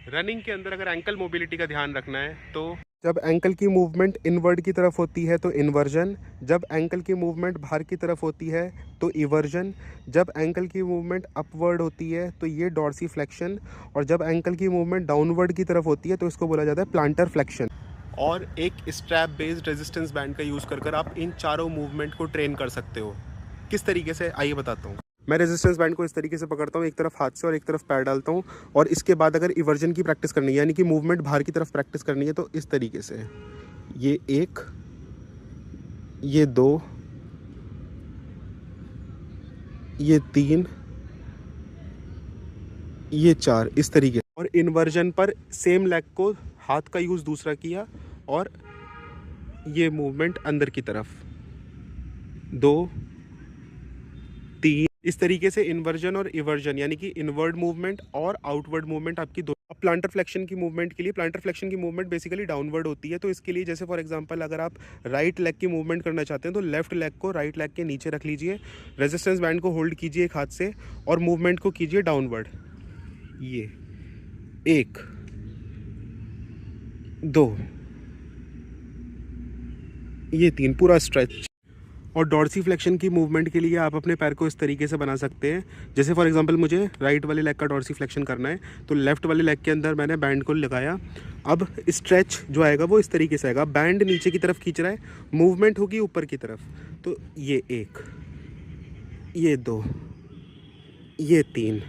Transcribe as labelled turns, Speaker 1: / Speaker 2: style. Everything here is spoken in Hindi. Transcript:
Speaker 1: रनिंग के अंदर अगर एंकल मोबिलिटी का ध्यान रखना है तो जब एंकल की मूवमेंट इनवर्ड की तरफ होती है तो इन्वर्जन, जब एंकल की मूवमेंट बाहर की तरफ होती है तो इवर्जन, जब एंकल की मूवमेंट अपवर्ड होती है तो ये डॉर्सी फ्लेक्शन, और जब एंकल की मूवमेंट डाउनवर्ड की तरफ होती है तो इसको बोला जाता है प्लांटर फ्लेक्शन। और एक स्ट्रैप बेस्ड रेजिस्टेंस बैंड का यूज़ कर आप इन चारों मूवमेंट को ट्रेन कर सकते हो। किस तरीके से, आइए बताता हूँ। मैं रेजिस्टेंस बैंड को इस तरीके से पकड़ता हूँ, एक तरफ हाथ से और एक तरफ पैर डालता हूँ, और इसके बाद अगर इवर्जन की प्रैक्टिस करनी है यानी कि मूवमेंट बाहर की तरफ प्रैक्टिस करनी है तो इस तरीके से, ये एक, ये दो, ये तीन, ये चार, इस तरीके। और इन्वर्जन पर सेम लेग को हाथ का यूज़ दूसरा किया, और ये मूवमेंट अंदर की तरफ, दो, तीन, इस तरीके से इन्वर्जन और इवर्जन यानी कि इनवर्ड मूवमेंट और आउटवर्ड मूवमेंट आपकी दो। अब प्लांटर फ्लेक्शन की मूवमेंट के लिए, प्लांटर फ्लेक्शन की मूवमेंट बेसिकली डाउनवर्ड होती है, तो इसके लिए जैसे फॉर एग्जांपल अगर आप राइट लेग की मूवमेंट करना चाहते हैं तो लेफ्ट लेग को राइट लेग के नीचे रख लीजिए, रेजिस्टेंस बैंड को होल्ड कीजिए एक हाथ से और मूवमेंट को कीजिए डाउनवर्ड। ये एक, दो, ये तीन, पूरा स्ट्रेच। और डॉर्सी फ्लेक्शन की मूवमेंट के लिए आप अपने पैर को इस तरीके से बना सकते हैं, जैसे फॉर एग्जांपल मुझे राइट वाले लेग का डॉर्सी फ्लेक्शन करना है तो लेफ्ट वाले लेग के अंदर मैंने बैंड को लगाया। अब स्ट्रेच जो आएगा वो इस तरीके से आएगा, बैंड नीचे की तरफ खींच रहा है, मूवमेंट होगी ऊपर की तरफ, तो ये एक, ये दो, ये तीन,